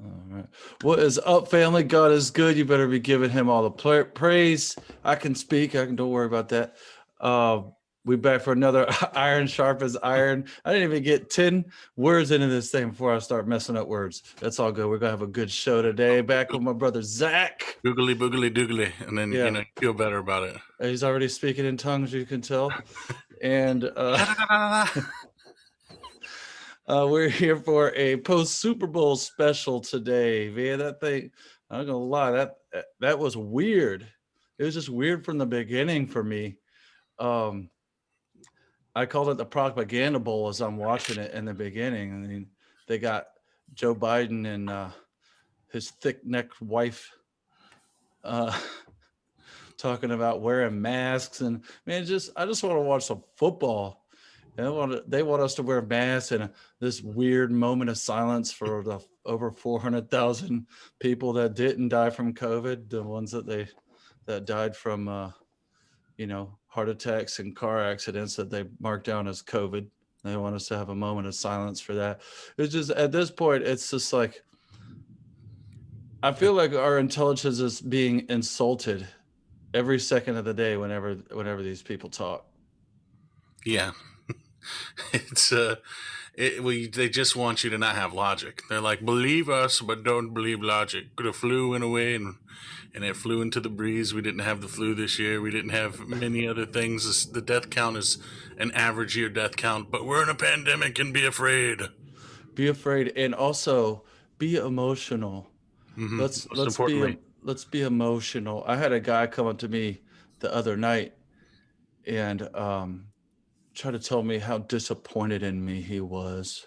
All right. What is up, family? God is good. You better be giving him all the praise. I can speak. Don't worry about that. Uh, we back for another iron sharp as iron. I didn't even get 10 words into this thing before I start messing up words. That's all good. We're gonna have a good show today. Back with my brother Zach. Googly boogly doogly, and then Yeah, you feel better about it. he's already speaking in tongues, you can tell. And we're here for a post Super Bowl special today. Man, that thing, I'm not gonna lie, that was weird. It was just weird from the beginning for me. Um, I called it the propaganda bowl as I'm watching it in the beginning. I mean, they got Joe Biden and his thick-necked wife uh, talking about wearing masks, and man, I just want to watch some football. They want us to wear masks and this weird moment of silence for the over 400,000 people that didn't die from COVID, the ones that died from heart attacks and car accidents that they marked down as COVID. They want us to have a moment of silence for that. It's just at this point, it's just like I feel like our intelligence is being insulted every second of the day whenever these people talk. Yeah, it's they just want you to not have logic. They're like, believe us, but don't believe logic. The flu went away, and it flew into the breeze. We didn't have the flu this year. We didn't have many other things. The death count is an average year death count, but we're in a pandemic and be afraid. Be afraid, and also be emotional. let's Most let's be importantly, let's be emotional. I had a guy come up to me the other night and try to tell me how disappointed in me he was.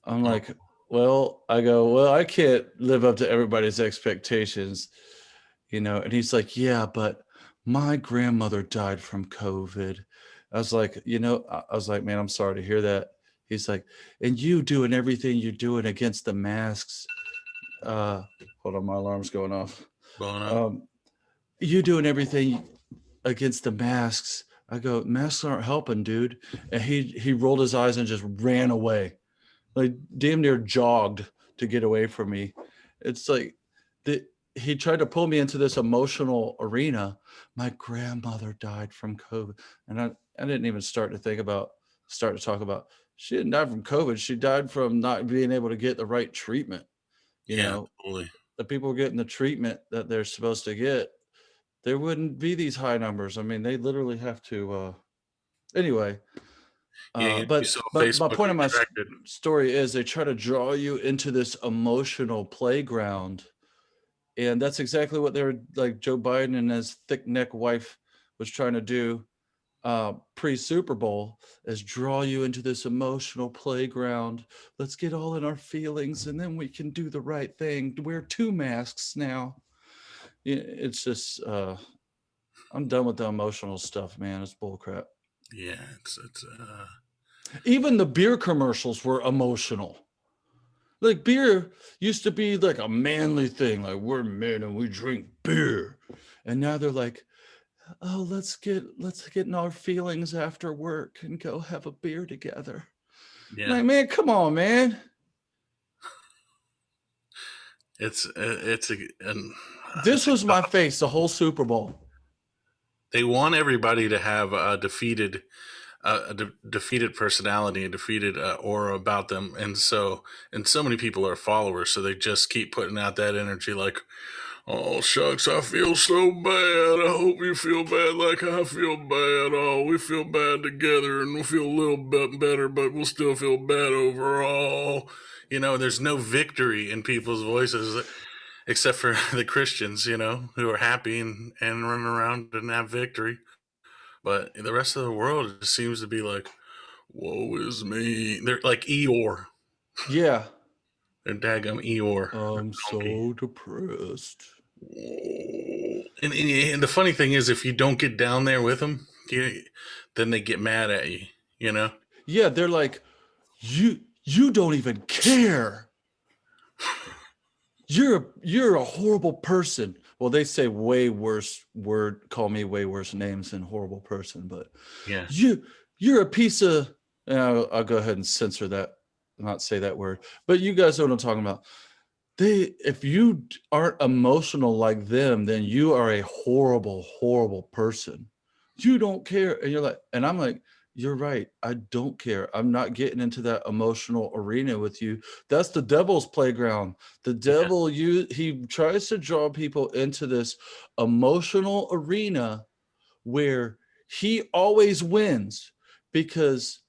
I'm oh, like, well, I go, well, I can't live up to everybody's expectations, and he's like, yeah, but my grandmother died from COVID. I was like, I was like, man, I'm sorry to hear that. He's like, and you doing everything you're doing against the masks. Hold on, my alarm's going off. blowing up. Um, you doing everything against the masks. I go, masks aren't helping, dude. And he rolled his eyes and just ran away, like damn near jogged to get away from me. It's like he tried to pull me into this emotional arena. My grandmother died from COVID, and I didn't even start to talk about she didn't die from COVID. She died from not being able to get the right treatment. You Yeah, know, totally. the people getting the treatment that they're supposed to get, there wouldn't be these high numbers. I mean, they literally have to. Anyway, Yeah, you but saw but my Facebook point of my retracted. story is they try to draw you into this emotional playground, and that's exactly what they were like. Joe Biden and his thick neck wife was trying to do pre Super Bowl, is draw you into this emotional playground. Let's get all in our feelings, and then we can do the right thing. Wear two masks now. It's just I'm done with the emotional stuff, man. It's bullcrap. Yeah, it's Even the beer commercials were emotional. Like beer used to be like a manly thing, like we're men and we drink beer. And now they're like, oh, let's get in our feelings after work and go have a beer together. yeah. Like, man, come on, man. It's a and This was my face the whole Super Bowl. they want everybody to have a defeated personality, a defeated aura about them, and so many people are followers, so they just keep putting out that energy, like, oh shucks, I feel so bad. I hope you feel bad like I feel bad. Oh, we feel bad together, and we feel a little bit better, but we'll still feel bad overall. There's no victory in people's voices except for the Christians, who are happy and run around and have victory. But the rest of the world just seems to be like, woe is me. They're like Eeyore. Yeah. They're daggum Eeyore. I'm Donkey. so depressed. And the funny thing is, if you don't get down there with them, then they get mad at you, you know? Yeah, they're like, you don't even care. You're a horrible person. Well, they say way worse call me way worse names than horrible person, but Yeah. you're a piece of. I'll go ahead and censor that, not say that word. But you guys know what I'm talking about. if you aren't emotional like them, then you are a horrible, horrible person. You don't care. And you're like, and I'm like, you're right. I don't care. I'm not getting into that emotional arena with you. That's the devil's playground. The Yeah. devil, he tries to draw people into this emotional arena where he always wins because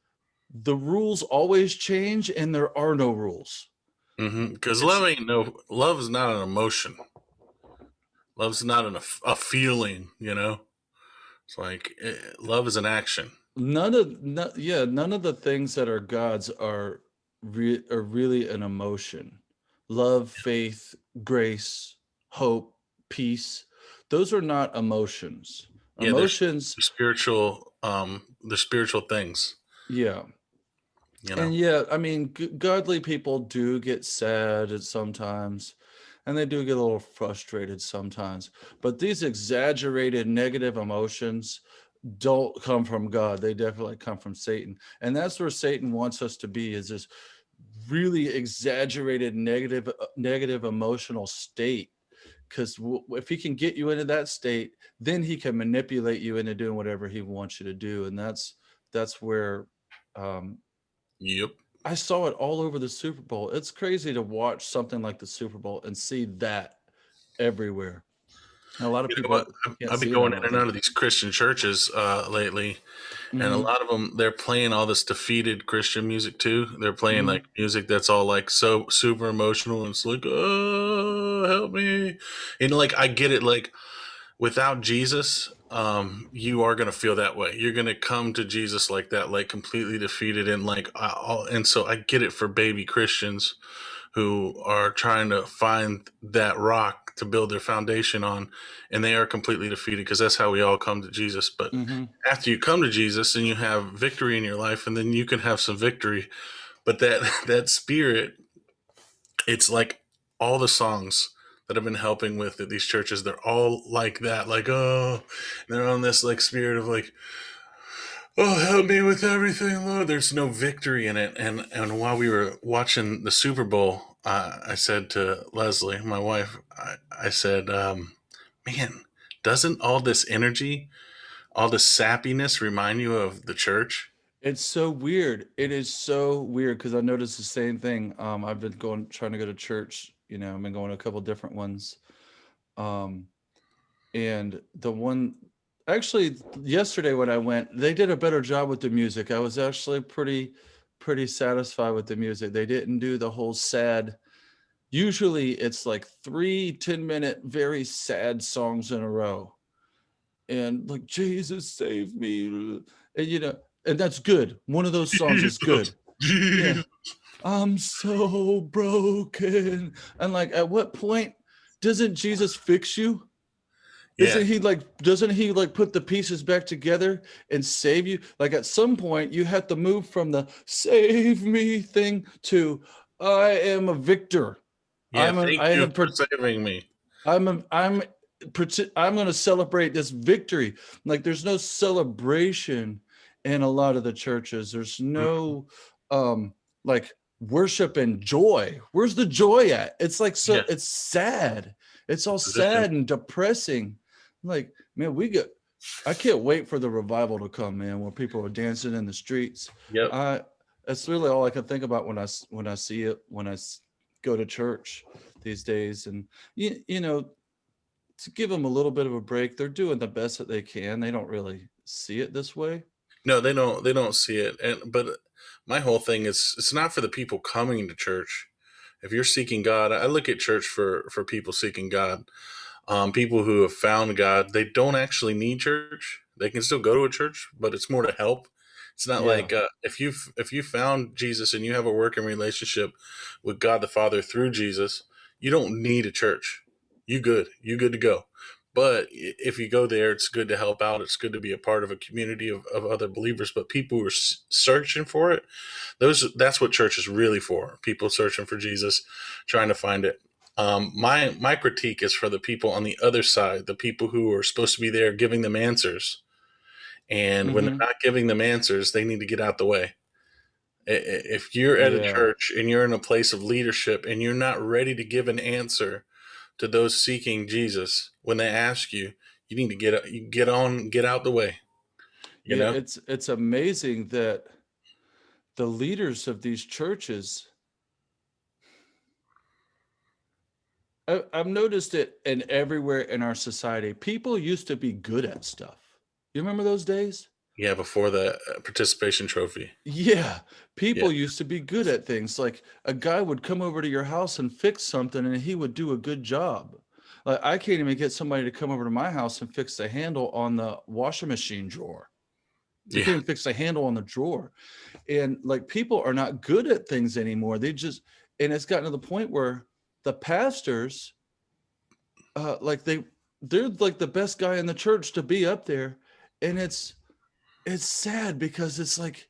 the rules always change and there are no rules. Because It's love is not an emotion. Love's not a feeling, you know? It's like love is an action. none of the things that are gods are really an emotion. Love, faith, grace, hope, peace. Those are not emotions. Yeah, Emotions, they're spiritual things, yeah. you know? And yeah, I mean, godly people do get sad at sometimes, and they do get a little frustrated sometimes. But these exaggerated negative emotions don't come from God. They definitely come from Satan. And that's where Satan wants us to be, is this really exaggerated negative emotional state. Because if he can get you into that state, then he can manipulate you into doing whatever he wants you to do. And that's where um, Yep. I saw it all over the Super Bowl. It's crazy to watch something like the Super Bowl and see that everywhere. And a lot of You know what? people can't I've been see it, I going in don't and out think. of these Christian churches lately, and a Mhm, lot of them they're playing all this defeated Christian music too. They're playing like mhm, music that's all like so super emotional, and it's like, oh, help me, and like I get it, like without Jesus, you are gonna feel that way. You're gonna come to Jesus like that, like completely defeated, and like, and so I get it for baby Christians who are trying to find that rock to build their foundation on, and they are completely defeated because that's how we all come to Jesus. But mhm. after you come to Jesus and you have victory in your life, and then you can have some victory, but that that spirit, it's like all the songs that I've been helping with at these churches, they're all like that, like, oh, they're on this like spirit of like, oh, help me with everything, Lord. There's no victory in it. And while we were watching the Super Bowl, I said to Leslie, my wife, I said, man, doesn't all this energy, all this sappiness remind you of the church? It's so weird. It is so weird because I noticed the same thing. I've been trying to go to church. I've been going to a couple different ones. Um, and the one, actually, yesterday when I went, they did a better job with the music. I was actually pretty satisfied with the music. They didn't do the whole sad. Usually, it's like 3 10-minute very sad songs in a row, and like Jesus save me, and and that's good. One of those songs is Jesus, good. Yeah. Jesus. I'm so broken. And like, at what point doesn't Jesus fix you? Yeah, Doesn't he like put the pieces back together and save you? Like, at some point you have to move from the save me thing to I am a victor. yeah. Thank I you have for saving me. I'm I'm going to celebrate this victory. Like, there's no celebration in a lot of the churches. There's Mhm. no like worship and joy. Where's the joy at? It's like, so Yeah, it's sad. It's all position. sad and depressing. Like, man, I can't wait for the revival to come, man, where people are dancing in the streets. Yep. I That's really all I can think about when I see it, go to church these days. And you know, to give them a little bit of a break. They're doing the best that they can. They don't really see it this way. No, they don't. They don't see it. And but my whole thing is, it's not for the people coming to church. If you're seeking God, I look at church for people seeking God. People who have found God, they don't actually need church. They can still go to a church, but it's more to help. It's not Yeah. like if you found Jesus and you have a working relationship with God the Father through Jesus, you don't need a church. You good to go. But if you go there, it's good to help out. It's good to be a part of a community of other believers. But people who are searching for it, that's what church is really for. People searching for Jesus, trying to find it. My critique is for the people on the other side, the people who are supposed to be there giving them answers, and when they're Mm-hmm. not giving them answers, they need to get out the way. If you're at a Yeah. church and you're in a place of leadership and you're not ready to give an answer to those seeking Jesus when they ask you, you need to get out the way. You Yeah, know? it's amazing that the leaders of these churches, I've noticed it in everywhere in our society. People used to be good at stuff. You remember those days? Yeah, before the participation trophy. Yeah, Yeah, people used to be good at things. Like a guy would come over to your house and fix something and he would do a good job. Like I can't even get somebody to come over to my house and fix the handle on the washing machine drawer. They yeah. can't even fix the handle on the drawer. And like people are not good at things anymore. And it's gotten to the point where the pastors, like they're like the best guy in the church to be up there. And it's sad because it's like,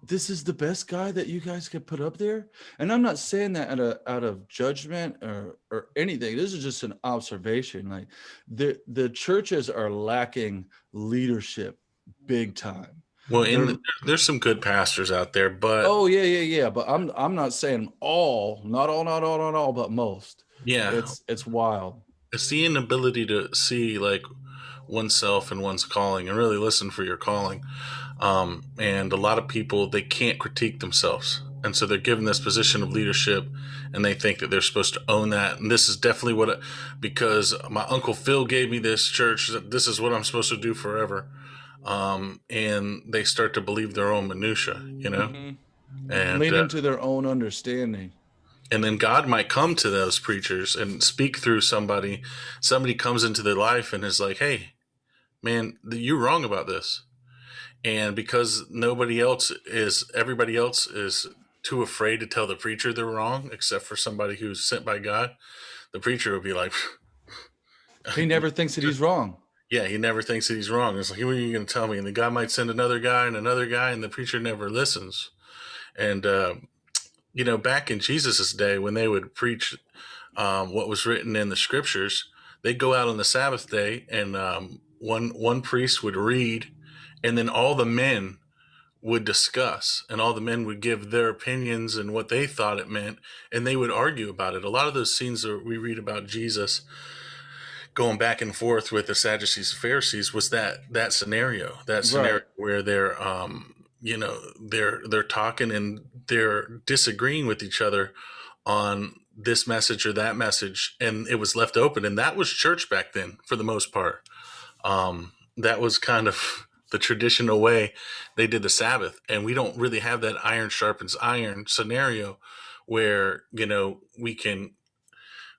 this is the best guy that you guys could put up there. And I'm not saying that out of judgment or anything. This is just an observation. Like the churches are lacking leadership big time. Well, They're there's some good pastors out there, but Oh, yeah, yeah, yeah, but I'm not saying all, not all, not all, not all, but most. yeah, It's wild. it's the inability to see like oneself and one's calling and really listen for your calling. And a lot of people, they can't critique themselves, and so they're given this position of leadership and they think that they're supposed to own that. And this is definitely because my uncle Phil gave me this church, this is what I'm supposed to do forever. And they start to believe their own minutia, Mhm. and Leaning to their own understanding. and then God might come to those preachers and speak through somebody. Somebody comes into their life and is like, "Hey, man, you're wrong about this." And because everybody else is too afraid to tell the preacher they're wrong, except for somebody who's sent by God, the preacher will be like, He never thinks that he's wrong. yeah, he never thinks that he's wrong. It's like, what are you going to tell me? And the guy might send another guy and another guy, and the preacher never listens. And, back in Jesus's day, when they would preach what was written in the scriptures, they'd go out on the Sabbath day, and one priest would read, and then all the men would discuss, and all the men would give their opinions and what they thought it meant, and they would argue about it. A lot of those scenes that we read about Jesus going back and forth with the Sadducees and Pharisees was that scenario Right. where they're talking and they're disagreeing with each other on this message or that message, and it was left open. And that was church back then for the most part. That was kind of the traditional way they did the Sabbath. And we don't really have that iron sharpens iron scenario where,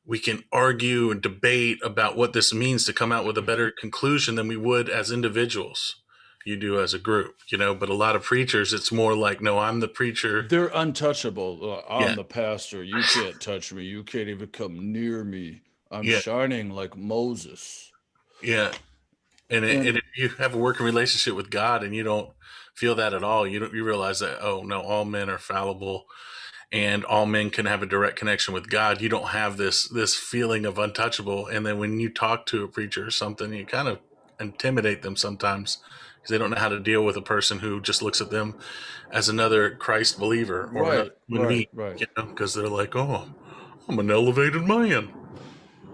we can argue and debate about what this means to come out with a better conclusion than we would as individuals. You do as a group, but a lot of preachers, it's more like, no, I'm the preacher. They're untouchable. I'm Yeah. the pastor. You can't touch me. You can't even come near me. I'm Yeah. shining like Moses. Yeah. And And if you have a working relationship with God and you don't feel that at all, you realize that, oh no, all men are fallible and all men can have a direct connection with God. You don't have this feeling of untouchable. And then when you talk to a preacher or something, you kind of intimidate them sometimes because they don't know how to deal with a person who just looks at them as another Christ believer or another right, human being, right, right. because they're like, oh, I'm an elevated man.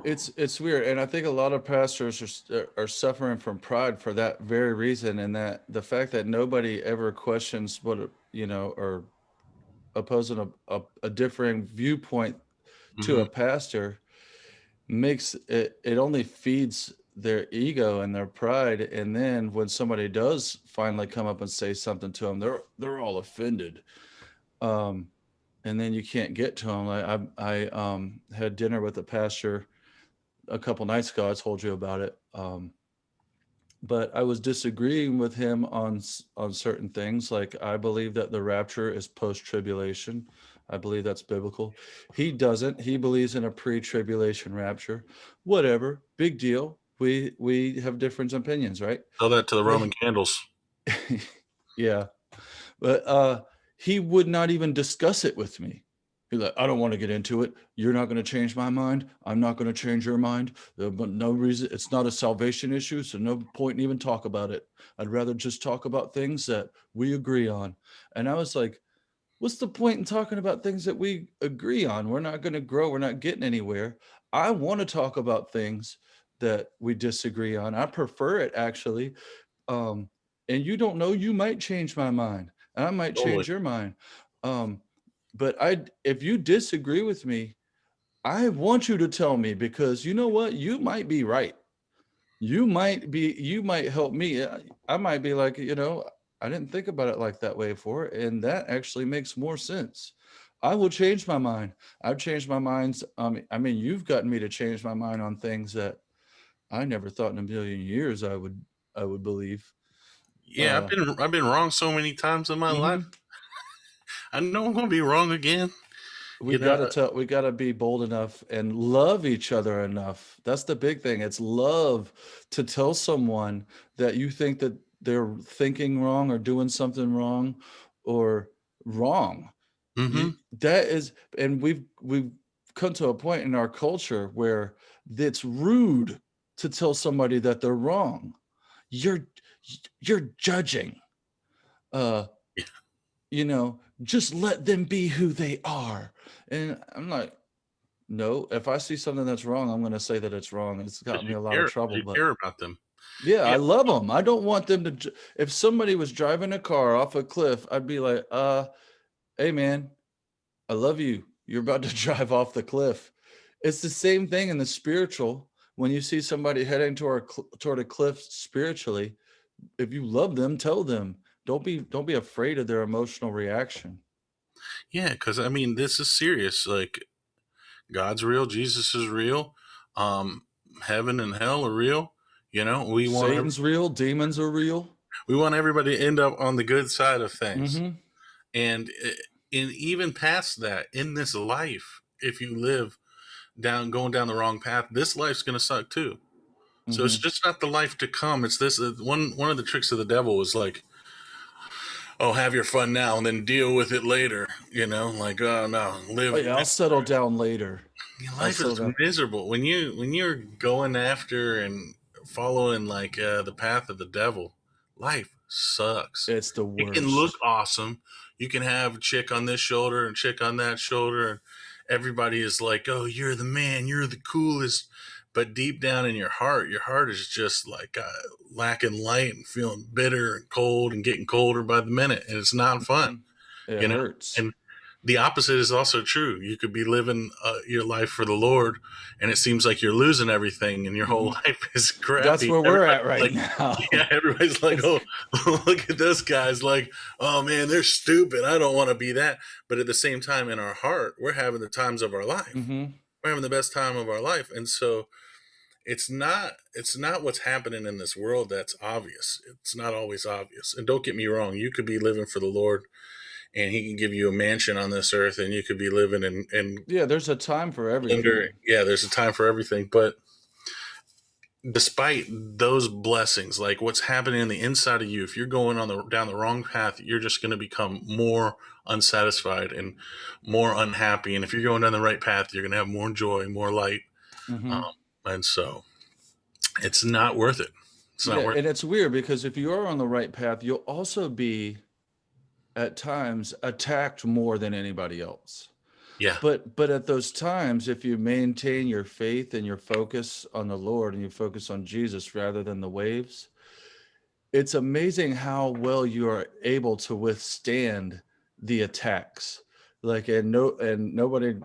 It's weird, and I think a lot of pastors are suffering from pride for that very reason, and that the fact that nobody ever questions or opposing a differing viewpoint to Hmm. a pastor makes it only feeds their ego and their pride. And then when somebody does finally come up and say something to them, they're all offended. Um, and then you can't get to them. I had dinner with a pastor a couple nights ago. I told you about it. But I was disagreeing with him on certain things. Like I believe that the rapture is post tribulation. I believe that's biblical. He doesn't. He believes in a pre-tribulation rapture. Whatever, big deal. We have different opinions, right? Tell that to the But Roman candles. yeah, but he would not even discuss it with me. He's like, I don't want to get into it. You're not going to change my mind. I'm not going to change your mind. But no reason. It's not a salvation issue, so no point in even talk about it. I'd rather just talk about things that we agree on. And I was like, what's the point in talking about things that we agree on? We're not going to grow. We're not getting anywhere. I want to talk about things that we disagree on. I prefer it actually. Um, and you don't know, you might change my mind, and I might Totally. change your mind. Um, but if you disagree with me, I want you to tell me, because you know what? You might be right. You might help me. I might be like, I didn't think about it like that way before, and that actually makes more sense. I will change my mind. I've changed my minds. I mean, you've gotten me to change my mind on things that I never thought in a million years I would believe. Yeah, Uh, I've been wrong so many times in my life. mhm. I know I'm gonna be wrong again. We You know, gotta tell we gotta be bold enough and love each other enough. That's the big thing. It's love to tell someone that you think that they're thinking wrong or doing something wrong or wrong. hmm That is, and we've come to a point in our culture where it's rude to tell somebody that they're wrong. You're you're judging. Uh just let them be who they are. And I'm like, no, if I see something that's wrong, I'm going to say that it's wrong. It's because gotten me a lot of trouble, you but care about them. yeah, I Yeah, love them. I don't want them to. If somebody was driving a car off a cliff, I'd be like, hey man, I love you. You're about to drive off the cliff. It's the same thing in the spiritual. When you see somebody heading toward a cliff spiritually, if you love them, tell them. Don't be afraid of their emotional reaction. yeah. Because I mean, this is serious. Like God's real, Jesus is real, um, heaven and hell are real. You know, Satan's real, demons are real. we want everybody to end up on the good side of things, Mhm. and even past that, in this life, if you live going down the wrong path, this life's going to suck too. So it's Mhm. just not the life to come. It's this one of the tricks of the devil is like, oh, have your fun now and then deal with it later. You know, like, oh no, Oh, live. yeah, I'll settle down later. I'll Life settle is down. miserable when you're going after and following like the path of the devil. Life sucks. It's the It can look worst. awesome. You can have a chick on this shoulder and chick on that shoulder, and everybody is like, "Oh, you're the man. You're the coolest." But deep down in your heart is just like lacking light and feeling bitter and cold and getting colder by the minute, and it's not fun, Mhm. It you know. hurts. And the opposite is also true. You could be living your life for the Lord, and it seems like you're losing everything, and your whole Mhm. life is That's crappy. where we're Everybody's at right like, now. yeah, everybody's like, It's oh, look at this guy's like, oh man, they're stupid. I don't want to be that. But at the same time, in our heart, we're having the times of our life. Mhm. We're having the best time of our life, and so it's not what's happening in this world that's obvious. It's not always obvious. And don't get me wrong, you could be living for the Lord and he can give you a mansion on this earth and you could be living in Yeah, there's a time for splendor. everything. Yeah, there's a time for everything. But despite those blessings, like what's happening in the inside of you, if you're going down the wrong path, you're just going to become more unsatisfied and more unhappy. And if you're going down the right path, you're going to have more joy, more light. Um, Mhm. and so it's not worth it. It's not Yeah, worth and it's weird because if you are on the right path, you'll also be, at times, attacked more than anybody else. it. Yeah. But at those times, if you maintain your faith and your focus on the Lord and you focus on Jesus rather than the waves, it's amazing how well you are able to withstand the attacks. Like, and nobody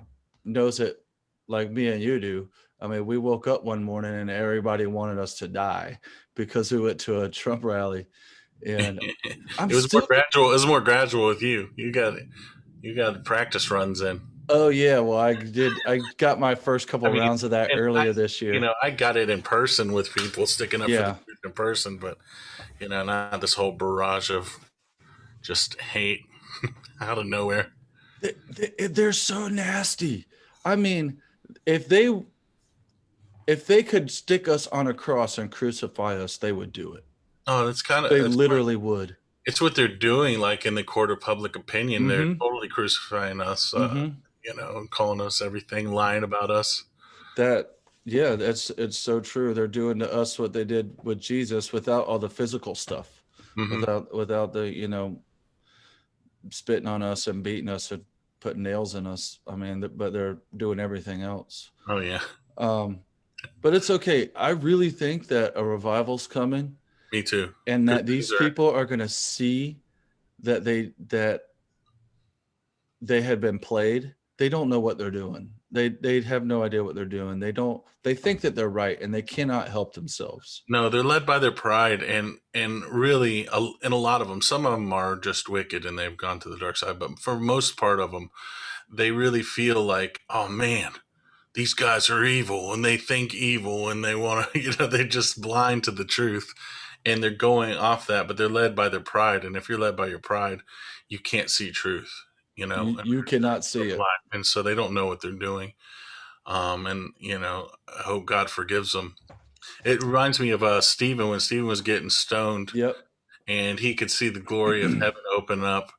knows it like me and you do. I mean, we woke up one morning and everybody wanted us to die because we went to a Trump rally, and I'm It was more still. gradual. It was more gradual with you. You got the practice runs in. Oh yeah, well I got my first I couple mean, rounds of that and earlier this year. I got it in person with people sticking up for the Yeah. truth in person, but not this whole barrage of just hate out of nowhere. They're so nasty. I mean, if they could stick us on a cross and crucify us, they would do it. Oh, They literally would. it's what they're doing. Like in the court of public opinion, they're Mm-hmm. totally crucifying us. Mm-hmm. Calling us everything, lying about us. That yeah, it's so true. They're doing to us what they did with Jesus without all the physical stuff, hmm without the spitting on us and beating us and putting nails in us. I mean, but they're doing everything else. Oh yeah, Um, but it's okay. I really think that a revival's coming, me too. and Because that things these are people are going to see that they had been played. They don't know what they're doing. They have no idea what they're doing. They think that they're right, and they cannot help themselves. no, they're led by their pride, and really, and a lot of them. Some of them are just wicked and they've gone to the dark side, but for most part of them, they really feel like, oh man, these guys are evil and they think evil and they want to, they're just blind to the truth and they're going off that, but they're led by their pride. And if you're led by your pride, you can't see truth, You and you cannot they're see it. blind. And so they don't know what they're doing. And, I hope God forgives them. It reminds me of Stephen when Stephen was getting stoned Yep. and he could see the glory of heaven open up.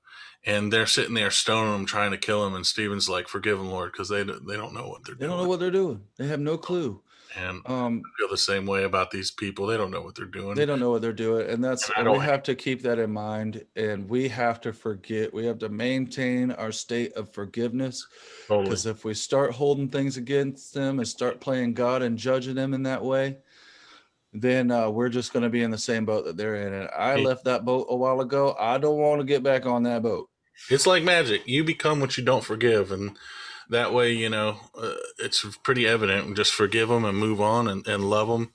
And they're sitting there stoning him, trying to kill him. And Stephen's like, "Forgive them, Lord, because they don't know what they're They don't know doing." what they're doing. They have no clue. And Um, I feel the same way about these people. They don't know what they're they doing. don't know what they're doing, and And I we don't have to keep that in mind. And we have to forget. We have to maintain our state of forgiveness, totally. because if we start holding things against them and start playing God and judging them in that way, then we're just going to be in the same boat that they're in. And I left that boat a while ago. I don't want to get back on that boat. It's like magic. You become what you don't forgive. And that way, it's pretty evident. Just forgive them and move on and love them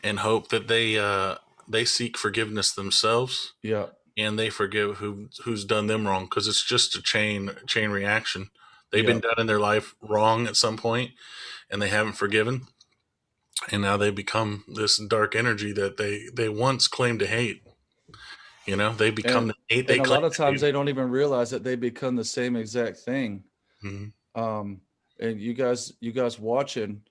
and hope that they seek forgiveness themselves Yeah. and they forgive who's done them wrong, because it's just a chain reaction. They've Yeah. been done in their life wrong at some point and they haven't forgiven, and now they become this dark energy that they once claimed to hate. They become And the hate they and a claim lot of to times hate. they don't even realize that they become the same exact thing. Mhm. Um, and you guys watching,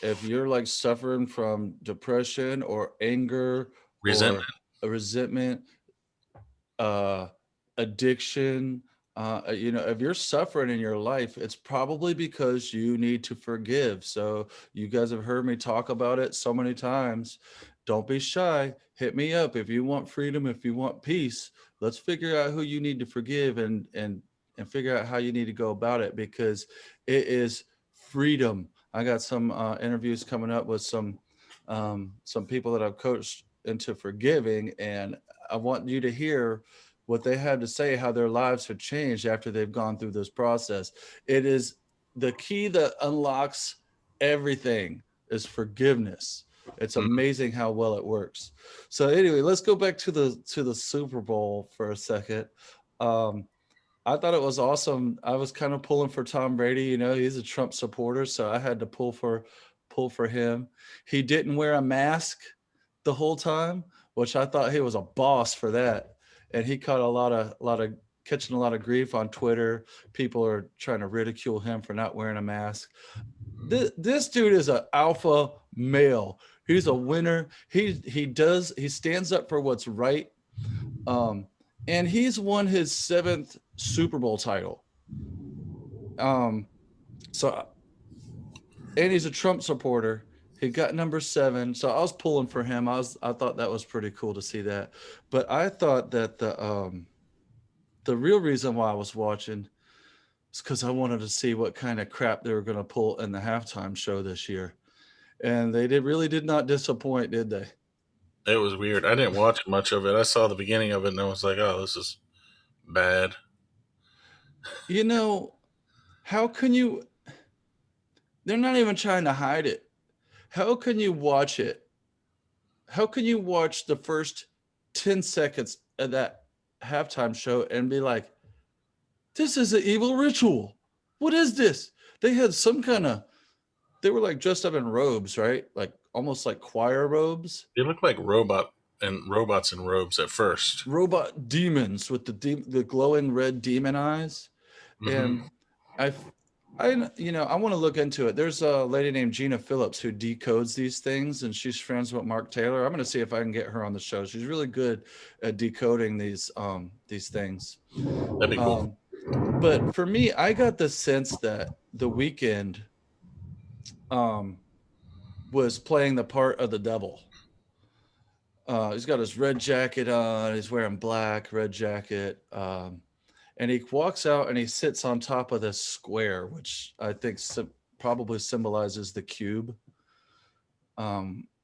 if you're like suffering from depression or anger or Resentment. a resentment, uh, addiction, if you're suffering in your life, it's probably because you need to forgive. So you guys have heard me talk about it so many times. Don't be shy. Hit me up if you want freedom, if you want peace. Let's figure out who you need to forgive, and figure out how you need to go about it, because it is freedom. I got some interviews coming up with some people that I've coached into forgiving, and I want you to hear what they have to say, how their lives have changed after they've gone through this process. It is the key that unlocks everything is forgiveness. It's Mhm. amazing how well it works. So anyway, let's go back to the Super Bowl for a second. Um, I thought it was awesome. I was kind of pulling for Tom Brady. He's a Trump supporter, so I had to pull for him. He didn't wear a mask the whole time, which I thought he was a boss for that. And he caught a lot of catching a lot of grief on Twitter. People are trying to ridicule him for not wearing a mask. This dude is an alpha male. He's a winner. He stands up for what's right. Um, and he's won his 7th Super Bowl title. Um, so and he's a Trump supporter. He got number 7, so I was pulling for him. I thought that was pretty cool to see that. But I thought that the real reason why I was watching is because I wanted to see what kind of crap they were going to pull in the halftime show this year, and they really did not disappoint, did they? It was weird. I didn't watch much of it. I saw the beginning of it and I was like, "Oh, this is bad." You know, how can you? They're not even trying to hide it. How can you watch it? How can you watch the first 10 seconds of that halftime show and be like, this is an evil ritual? What is this? They had they were like dressed up in robes, right? Like almost like choir robes, They look like robots in robes at first. robot demons with the glowing red demon eyes. Hmm. And I, I want to look into it. There's a lady named Gina Phillips who decodes these things, and she's friends with Mark Taylor. I'm going to see if I can get her on the show. She's really good at decoding these things. That'd be cool. Um, but for me, I got the sense that The Weeknd um, was playing the part of the devil. He's got his red jacket on. He's wearing black, red jacket. and he walks out and he sits on top of this square, which I think probably symbolizes the cube.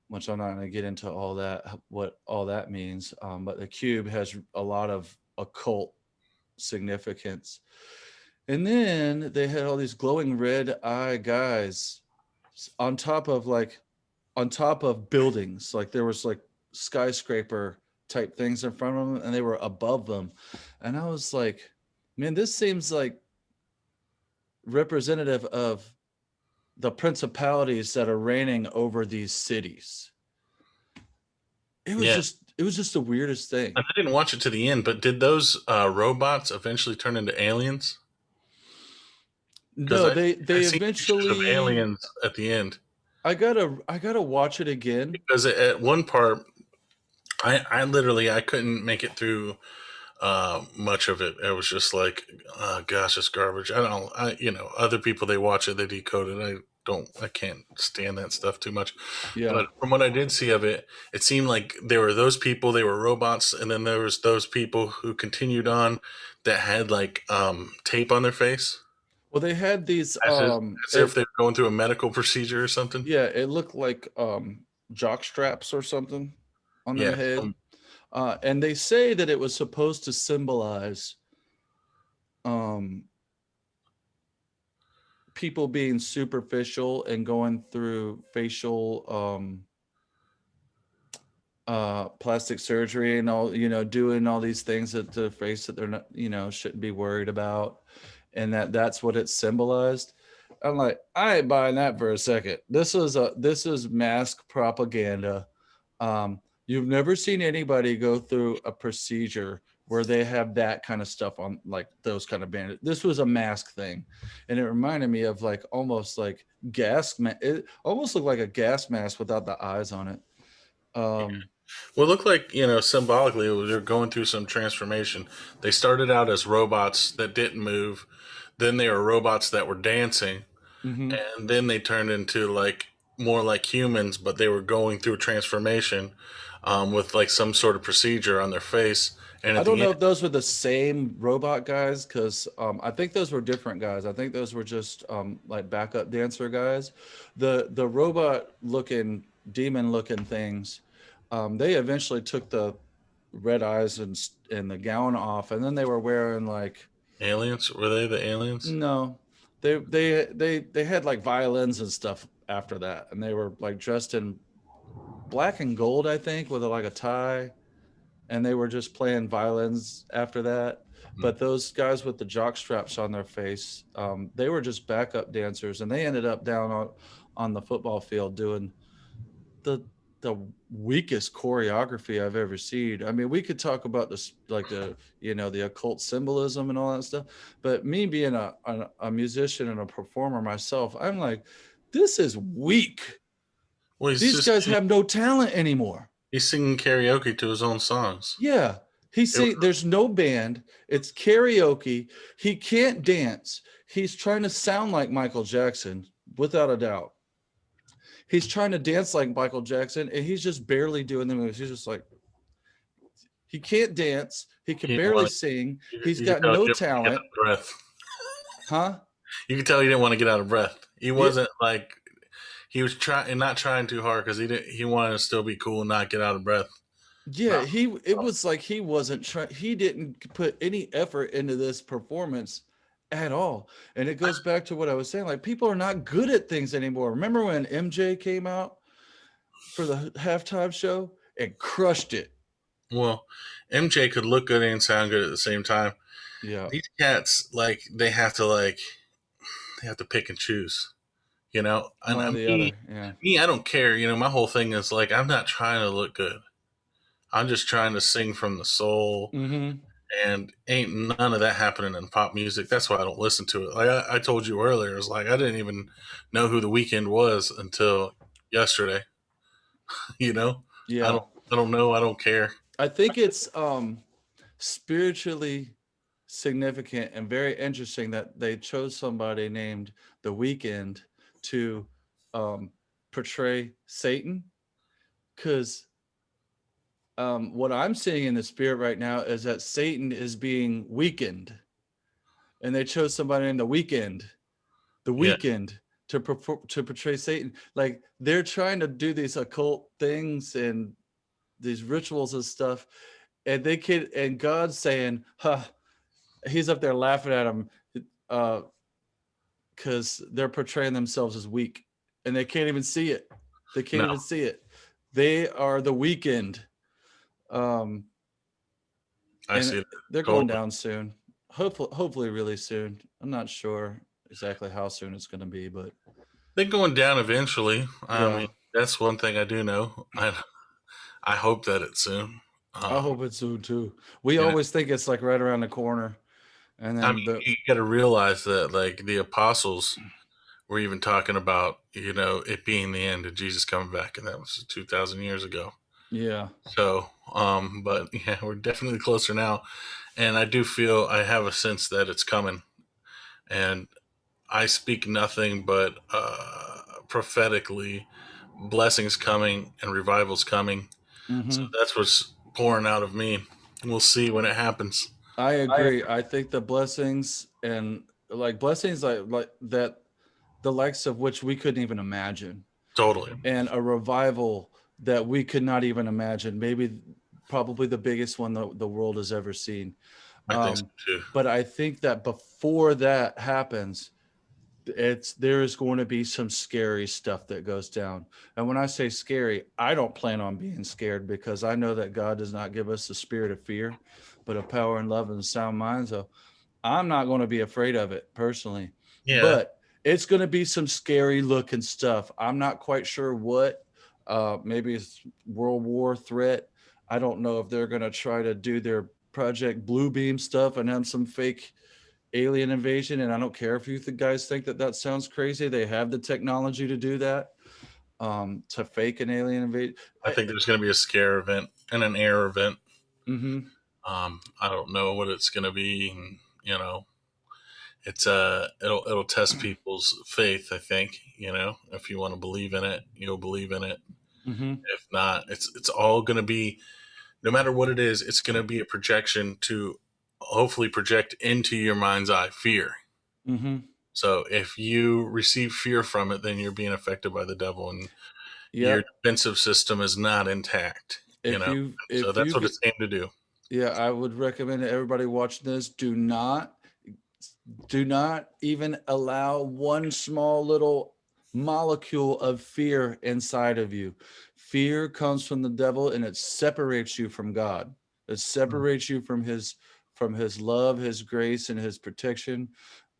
Which I'm not going to get into all that, what all that means. But the cube has a lot of occult significance. And then they had all these glowing red eye guys on top of buildings. Like there was like skyscraper type things in front of them, and they were above them. And I was like, man, this seems like representative of the principalities that are reigning over these cities. It was Yeah. just the weirdest thing. I didn't watch it to the end, but did those robots eventually turn into aliens? Because No, I they seen pictures of eventually. aliens at the end. I gotta watch it again. Because at one part, I literally I couldn't make it through much of it. It was just like, gosh, it's garbage. Other people, they watch it, they decode it. I can't stand that stuff too much. Yeah. But from what I did see of it, it seemed like there were those people, they were robots, and then there was those people who continued on that had like tape on their face, Well, they had these as if they were going through a medical procedure or something. yeah, it looked like jock straps or something on their Yeah, head. And they say that it was supposed to symbolize um people being superficial and going through facial plastic surgery and all, doing all these things at the face that they're not, shouldn't be worried about, and that's what it symbolized. I'm like, I ain't buying that for a second. This is mask propaganda. You've never seen anybody go through a procedure where they have that kind of stuff on, like those kind of bandits. This was a mask thing, and it reminded me of like almost like it almost looked like a gas mask without the eyes on it. um well, it looked like, symbolically, they're going through some transformation. They started out as robots that didn't move, then they were robots that were dancing, mhm. and then they turned into like more like humans, but they were going through a transformation with like some sort of procedure on their face. And I at don't the end, know if those were the same robot guys, because I think those were different guys. I think those were just like backup dancer guys. The robot looking, demon looking things, they eventually took the red eyes and the gown off, and then they were wearing like, aliens, were they the aliens? no, they had like violins and stuff after that, and they were like dressed in black and gold, I think, with like a tie, and they were just playing violins after that. Hmm. But those guys with the jock straps on their face, they were just backup dancers, and they ended up down on the football field doing the the weakest choreography I've ever seen. I mean, we could talk about this, like the occult symbolism and all that stuff, but me being a musician and a performer myself, I'm like, this is weak. Well, These guys have no talent anymore. he's singing karaoke to his own songs. Yeah. It was, There's no band. It's karaoke. He can't dance. He's trying to sound like Michael Jackson, without a doubt. He's trying to dance like Michael Jackson, and he's just barely doing the moves. He's just like, he can't dance. He can he didn't barely want sing. to. He's You could got tell he no didn't want to get out talent. of breath. Huh? You could tell he didn't want to get out of breath. He Yeah. wasn't like he was trying, not trying too hard because he didn't. He wanted to still be cool and not get out of breath. Yeah, Not, it was like he wasn't trying, he didn't put any effort into this performance at all. And it goes back to what I was saying, like people are not good at things anymore. Remember when MJ came out for the halftime show and crushed it? well, MJ could look good and sound good at the same time. Yeah, These cats, they have to pick and choose. And one or the other. Yeah. I don't care. My whole thing is like I'm not trying to look good. I'm just trying to sing from the soul, Mm-hmm. and ain't none of that happening in pop music. That's why I don't listen to it. Like I told you earlier, it's like I didn't even know who The Weeknd was until yesterday. You know, I Yeah. don't, I don't know. I don't care. I think it's spiritually significant and very interesting that they chose somebody named The Weeknd to um portray Satan, because what I'm seeing in the spirit right now is that Satan is being weakened. and they chose somebody in the Yeah. weekend to portray Satan. Like they're trying to do these occult things and these rituals and stuff, and they can and God's saying, "Huh." He's up there laughing at them because they're portraying themselves as weak, and they can't even see it. They can't No, even see it. They are the weekend, um, I and see it they're going totally. down soon. Hopefully, really soon. I'm not sure exactly how soon it's going to be, but They're going down eventually. I mean, yeah, that's one thing I do know. I hope that it's soon. I Um, hope it's soon too. We you know, always think it's like right around the corner, and I mean, then the you got to realize that like the apostles were even talking about it being the end of Jesus coming back, and that was 2,000 years ago. yeah. So, but yeah, we're definitely closer now, and I do feel I have a sense that it's coming, and I speak nothing but prophetically blessings coming and revivals coming. So Hmm. that's what's pouring out of me. We'll see when it happens. I agree. I think the blessings and like blessings like that, the likes of which we couldn't even imagine, Totally. and a revival that we could not even imagine. Maybe probably the biggest one the world has ever seen. I think so Um, too. but I think that before that happens, there is going to be some scary stuff that goes down. And when I say scary, I don't plan on being scared because I know that God does not give us the spirit of fear, but of power and love and a sound mind. So I'm not going to be afraid of it personally, Yeah, but it's going to be some scary looking stuff. I'm not quite sure what. Maybe it's World War threat. I don't know if they're going to try to do their Project Bluebeam stuff and have some fake alien invasion. And I don't care if you guys think that that sounds crazy. They have the technology to do that, to fake an alien invasion. I think there's going to be a scare event and an air event. Mm-hmm. I don't know what it's going to be. And, it's it'll test people's faith. I think if you want to believe in it, you'll believe in it. Mm-hmm. If not, it's all going to be, no matter what it is, it's going to be a projection to hopefully project into your mind's eye fear. Mm-hmm. So if you receive fear from it, then you're being affected by the devil, and your Yep. defensive system is not intact. If you So if that's you what get it's aimed to do. Yeah, I would recommend to everybody watching this, do not even allow one small little molecule of fear inside of you. Fear comes from the devil and it separates you from God. It separates you from his love, his grace, and his protection.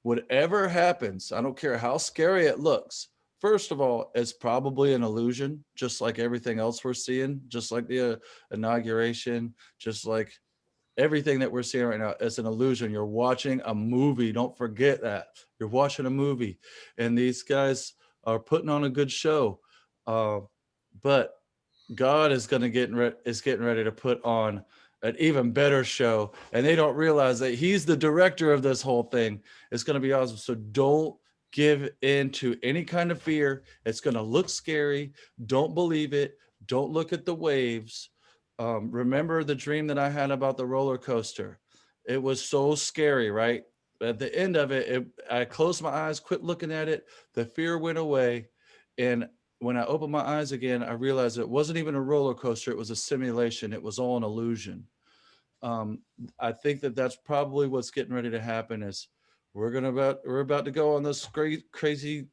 Whatever happens, I don't care how scary it looks. First of all, it's probably an illusion, just like everything else we're seeing, just like the inauguration, just like everything that we're seeing right now is an illusion. You're watching a movie. Don't forget that. You're watching a movie, and these guys are putting on a good show. Uh, but God is going to getting ready to put on an even better show, and they don't realize that He's the director of this whole thing. It's going to be awesome. So don't give in to any kind of fear. It's going to look scary. Don't believe it. Don't look at the waves. Remember the dream that I had about the roller coaster. It was so scary, right? At the end of it, I closed my eyes, quit looking at it. The fear went away, and when I opened my eyes again, I realized it wasn't even a roller coaster. It was a simulation. It was all an illusion. Um, I think that that's probably what's getting ready to happen is we're about to go on this great, crazy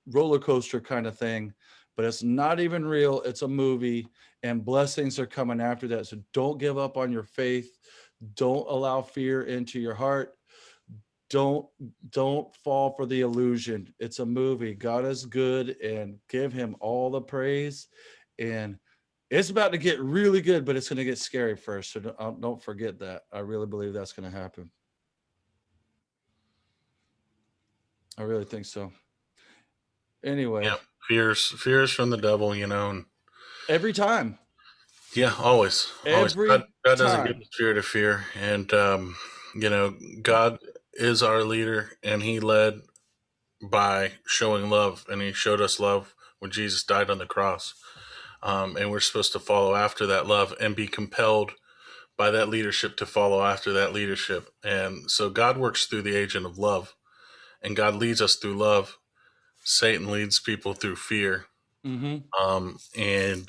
roller coaster kind of thing, but it's not even real. It's a movie, and blessings are coming after that. So don't give up on your faith. Don't allow fear into your heart. don't don't fall for the illusion. It's a movie. God is good, and give him all the praise. And it's about to get really good, but it's going to get scary first. So don't forget that. I really believe that's going to happen. I really think so. Yeah, Anyway, fears from the devil, and every time, yeah, always, always. God, every God doesn't give time. the spirit of fear, and you know, God is our leader, and He led by showing love, and He showed us love when Jesus died on the cross, and we're supposed to follow after that love and be compelled by that leadership to follow after that leadership. And so God works through the agent of love, and God leads us through love. Satan leads people through fear. Mm-hmm. And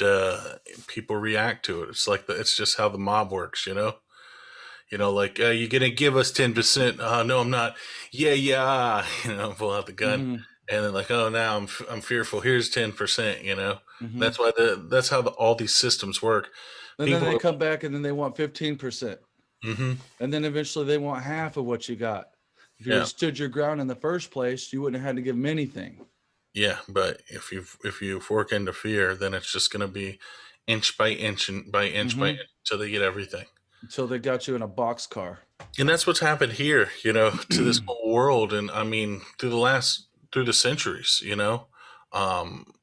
people react to it. It's like it's just how the mob works, you know. Like you're gonna give us 10%. No, I'm not. Yeah, yeah. Pull out the gun, Mm-hmm. and then like, oh, now I'm fearful. Here's 10%. Mm-hmm. That's how all these systems work. And then People they are. come back and then they want 15%. Hmm. And then eventually they want half of what you got. If you would Yeah, have stood your ground in the first place, you wouldn't have had to give them anything. yeah. But if you fork into fear, then it's just gonna be inch by inch and by inch by Mm-hmm. inch until they get everything. Until they got you in a box car. And that's what's happened here, to this whole world. And I mean, through the centuries,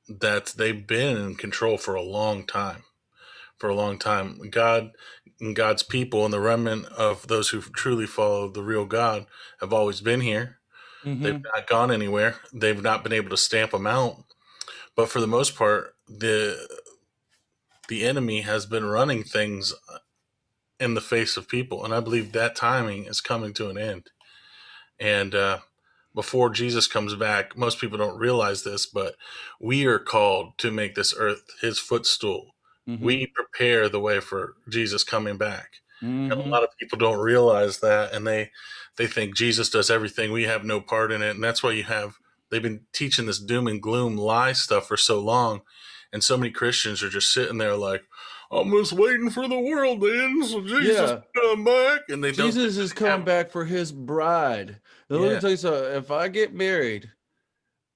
that they've been in control for a long time. For a long time. God and God's people and the remnant of those who truly follow the real God have always been here. They've Mm-hmm. not gone anywhere. They've not been able to stamp them out. But for the most part, the enemy has been running things in the face of people. And I believe that timing is coming to an end. And before Jesus comes back, most people don't realize this, but we are called to make this earth his footstool. Mm-hmm. We prepare the way for Jesus coming back. And a Mm-hmm. lot of people don't realize that, and they think Jesus does everything. We have no part in it, and that's why they've been teaching this doom and gloom lie stuff for so long, and so many Christians are just sitting there like, I'm just waiting for the world to end so Jesus Yeah. will come back, and they don't think Jesus is that they coming have. back for his bride. Now let me Yeah. tell you something. If I get married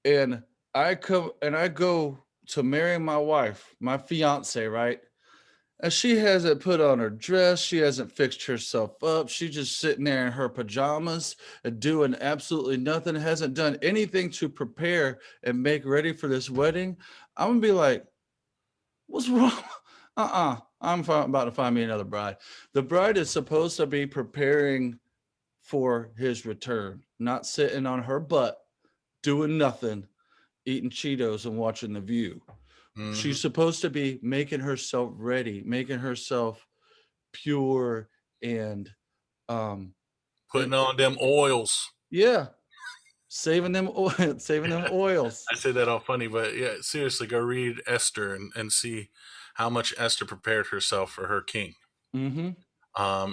and I go to marry my wife, my fiance, right? And she hasn't put on her dress. She hasn't fixed herself up. She's just sitting there in her pajamas and doing absolutely nothing. Hasn't done anything to prepare and make ready for this wedding. I'm gonna be like, what's wrong? About to find me another bride. The bride is supposed to be preparing for his return, not sitting on her butt, doing nothing, eating Cheetos and watching The View. Hmm. She's supposed to be making herself ready, making herself pure and um Putting and on them oils. yeah, saving them oil, saving them oils. I say that all funny, but yeah, seriously, go read Esther and see how much Esther prepared herself for her king. Mm-hmm.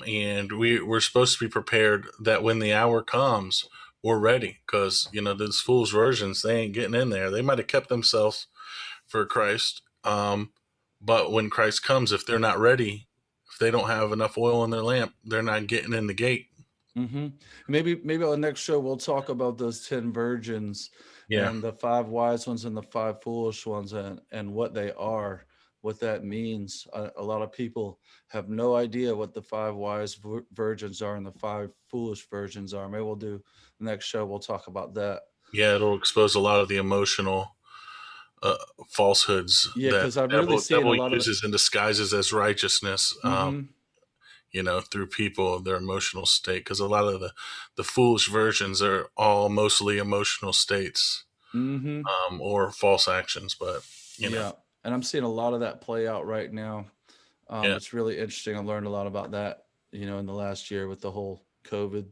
And we're supposed to be prepared that when the hour comes, we're ready. Because those fools versions, they ain't getting in there. They might have kept themselves for Christ, but when Christ comes, if they're not ready, if they don't have enough oil in their lamp, they're not getting in the gate. Mm-hmm. Maybe on the next show we'll talk about those 10 virgins Yeah, and the 5 wise ones and the 5 foolish ones and what they are, what that means. A lot of people have no idea what the 5 wise virgins are and the 5 foolish virgins are. Maybe we'll do the next show. We'll talk about that. yeah, it'll expose a lot of the emotional uh, falsehoods Yeah, that because I've the really devil, seen a devil lot of. uses and disguises as righteousness. Mm-hmm. Through people, their emotional state. Because a lot of the foolish versions are all mostly emotional states, Mm-hmm. or false actions. But Yeah, and I'm seeing a lot of that play out right now. yeah, It's really interesting. I learned a lot about that, in the last year with the whole COVID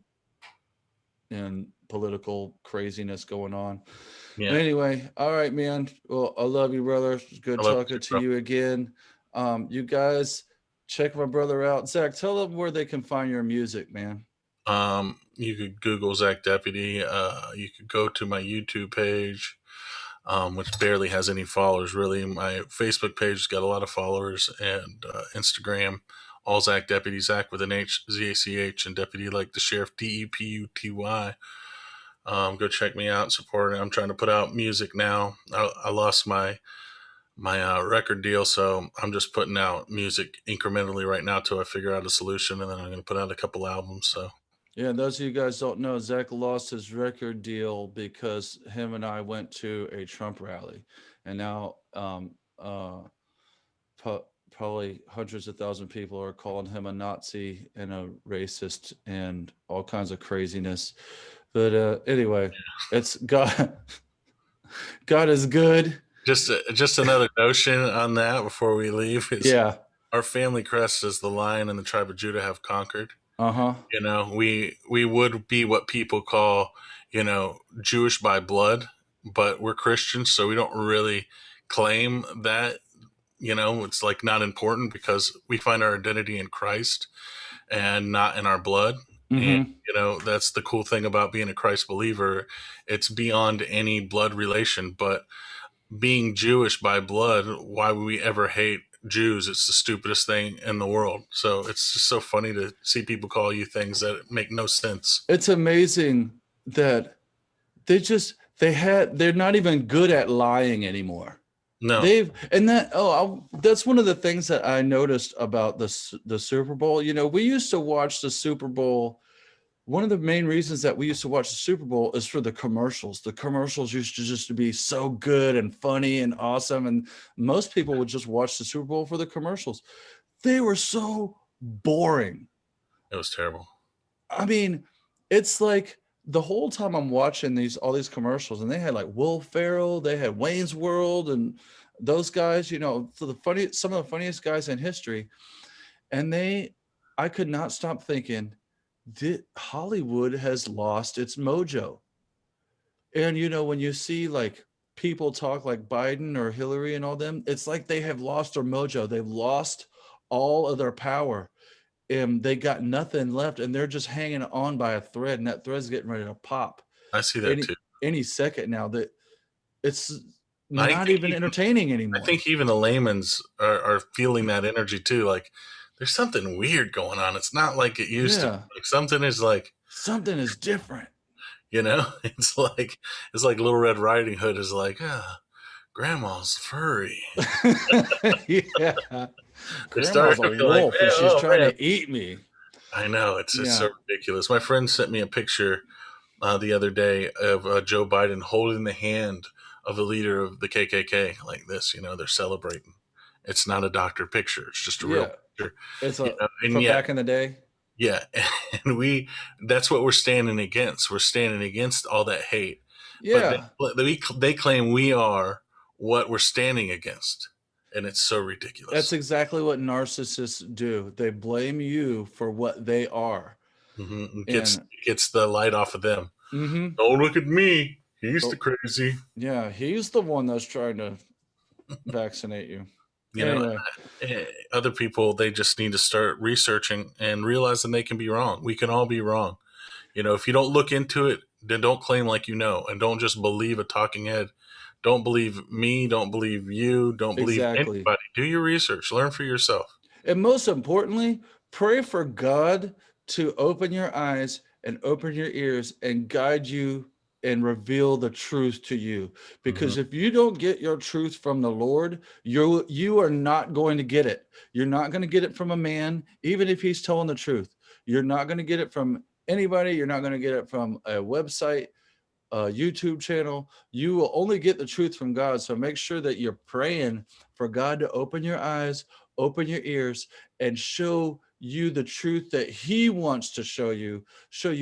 and political craziness going on. But yeah, anyway, all right, man. Well, I love you, brother. It's good I love talking it to too, you again. You guys check my brother out. Zach, tell them where they can find your music, man. bro. You could Google Zach Deputy. You could go to my YouTube page, which barely has any followers really. My Facebook page has got a lot of followers, and Instagram, all Zach Deputy, Zach with an H, ZACH, and Deputy like the sheriff, DEPUTY. Go check me out, support it. I'm trying to put out music now. I lost my record deal, so I'm just putting out music incrementally right now till I figure out a solution, and then I'm going to put out a couple albums. So Yeah, those of you guys don't know, Zach lost his record deal because him and I went to a Trump rally, and now probably hundreds of thousands of people are calling him a Nazi and a racist and all kinds of craziness. But anyway, it's God. God is good. just another notion on that before we leave is Yeah. our family crest is the Lion and the tribe of Judah have conquered. Uh-huh. You know, we would be what people call, Jewish by blood, but we're Christians, so we don't really claim that. It's like not important because we find our identity in Christ and not in our blood. And Mhm. that's the cool thing about being a Christ believer. It's beyond any blood relation, but being Jewish by blood, why would we ever hate Jews? It's the stupidest thing in the world. So it's just so funny to see people call you things that make no sense. It's amazing that they're not even good at lying anymore. No, They've and that that's one of the things that I noticed about the Super Bowl. You know, we used to watch the Super Bowl. One of the main reasons that we used to watch the Super Bowl is for the commercials. The commercials used to just to be so good and funny and awesome, and most people would just watch the Super Bowl for the commercials. They were so boring. it was terrible. I mean, it's like the whole time I'm watching all these commercials, and they had like Will Ferrell, they had Wayne's World, and those guys, some of the funniest guys in history, and I could not stop thinking, Hollywood has lost its mojo. And when you see like people talk like Biden or Hillary and all them, it's like they have lost their mojo. They've lost all of their power and they got nothing left and they're just hanging on by a thread and that thread's getting ready to pop I see that any too. any second now. That it's I not think even even entertaining I anymore. think even the layman's are feeling that energy too. Like there's something weird going on. It's not like it used to be. Yeah, Like something is like, something is different. it's like Little Red Riding Hood is like, grandma's furry. Yeah, They start grandma's a to be like, wolf man, and she's oh trying man. to eat me. I know it's Yeah, so ridiculous. My friend sent me a picture the other day of Joe Biden holding the hand of the leader of the KKK like this. They're celebrating. It's not a doctor picture. It's just a real yeah, picture. it's You a know, and from yet, back in the day. yeah, and that's what we're standing against. We're standing against all that hate. But Yeah, they claim we are what we're standing against, and it's so that's ridiculous. exactly what narcissists do. They blame you for what they are. It gets And it gets the light off of them. mm-hmm. Don't look at me. He's the Oh, crazy. yeah, he's the one that's trying to vaccinate you. You know, Anyway, other people, they just need to start researching and realizing they can be wrong. We can all be wrong. If you don't look into it, then don't claim like and don't just believe a talking head. Don't believe me. Don't believe you. Don't believe exactly. anybody. Do your research. Learn for yourself. And most importantly, pray for God to open your eyes and open your ears and guide you and reveal the truth to you. Hmm. Because if you don't get your truth from the Lord, you are not going to get it. You're not going to get it from a man, even if he's telling the truth. You're not going to get it from anybody. You're not going to get it from a website, a YouTube channel. You will only get the truth from God. So make sure that you're praying for God to open your eyes, open your ears, and show you the truth that He wants to show you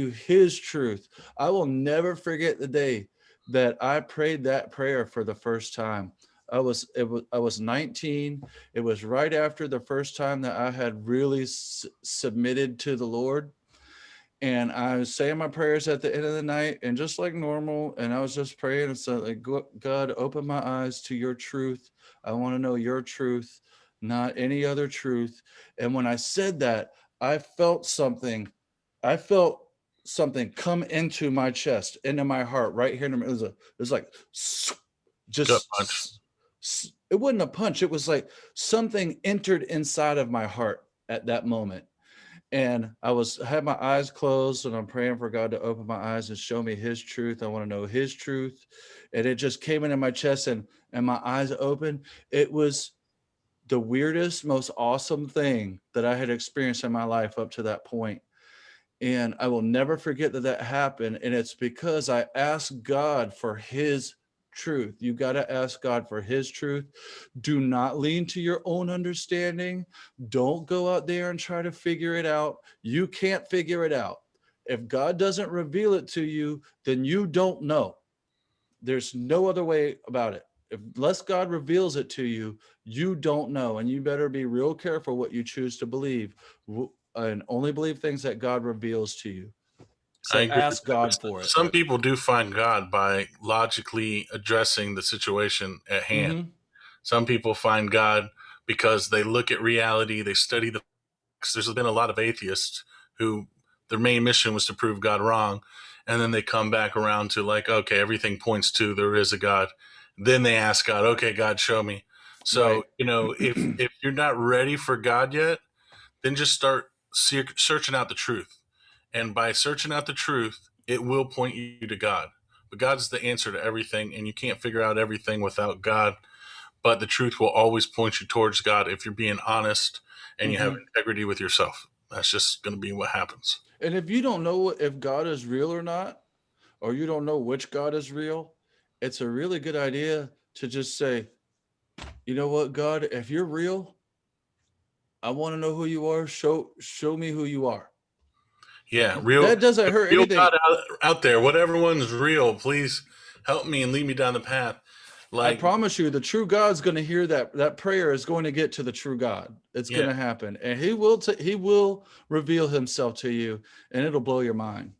His truth. I will never forget the day that I prayed that prayer for the first time. I was 19. It was right after the first time that I had really submitted to the Lord, and I was saying my prayers at the end of the night and just like normal. And I was just praying and said, like, God, open my eyes to your truth. I want to know your truth, not any other truth. And when I said that, I felt something. I felt something come into my chest, into my heart, right here. It was like Gut punch. just, it wasn't a punch. It was like something entered inside of my heart at that moment, and had my eyes closed and I'm praying for God to open my eyes and show me his truth. I want to know his truth. And it just came into my chest and my eyes opened. It was the weirdest, most awesome thing that I had experienced in my life up to that point. And I will never forget that that happened. And it's because I asked God for his truth. You got to ask God for his truth. Do not lean to your own understanding. Don't go out there and try to figure it out. You can't figure it out. If God doesn't reveal it to you, then you don't know. There's no other way about it. unless God reveals it to you, you don't know, and you better be real careful what you choose to believe, and only believe things that God reveals to you. I So agree with ask that. But God for it. some people do find God by logically addressing the situation at hand. Mm-hmm. Some people find God because they look at reality, they study the facts. There's been a lot of atheists who their main mission was to prove God wrong. And then they come back around to like, okay, everything points to there is a God. Then they ask God, okay, God, show me. So, Right. if you're not ready for God yet, then just start searching out the truth. And by searching out the truth, it will point you to God. But God's the answer to everything, and you can't figure out everything without God. But the truth will always point you towards God if you're being honest and you have Mm-hmm. integrity with yourself. That's just going to be what happens. And if you don't know if God is real or not, or you don't know which God is real, it's a really good idea to just say, you know what, God, if you're real, I want to know who you are. Show me who you are. Yeah, That doesn't hurt real anything. God out there, whatever one's real, please help me and lead me down the path. I Like, promise you, the true God's going to hear that prayer is going to get to the true God. It's going yeah, to happen, and He will reveal Himself to you, and it'll blow your mind.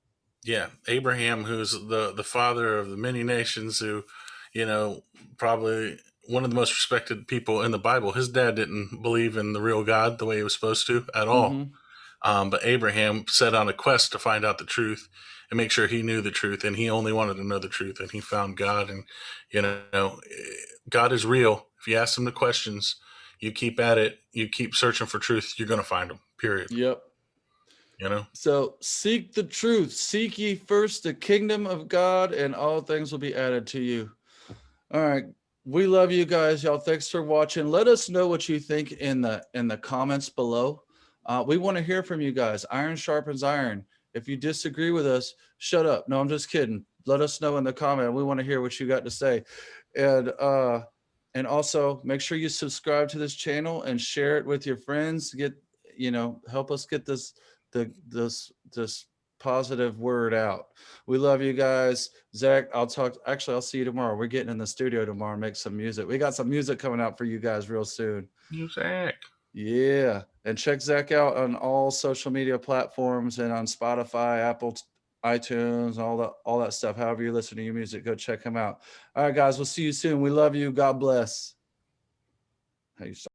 yeah, Abraham, who's the father of the many nations, who, you know, probably one of the most respected people in the Bible. His dad didn't believe in the real God the way he was supposed to at all. Mm-hmm. But Abraham set on a quest to find out the truth and make sure he knew the truth, and he only wanted to know the truth, and he found God. And you know, God is real. If you ask him the questions, you keep at it, you keep searching for truth, you're going to find him. Period. Yep. You know. So seek the truth. Seek ye first the kingdom of God, and all things will be added to you. All right. We love you guys, y'all. Thanks for watching. Let us know what you think in the comments below. We want to hear from you guys. Iron sharpens iron. If you disagree with us, shut up. No, I'm just kidding. Let us know in the comment. We want to hear what you got to say. And also make sure you subscribe to this channel and share it with your friends. Help us get this positive word out. We love you guys. Zach, I'll see you tomorrow. We're getting in the studio tomorrow and make some music. We got some music coming out for you guys real soon. Music. Yeah. And check Zach out on all social media platforms and on Spotify, Apple, iTunes, all that stuff. However you listen to your music, go check him out. All right, guys, we'll see you soon. We love you. God bless. How you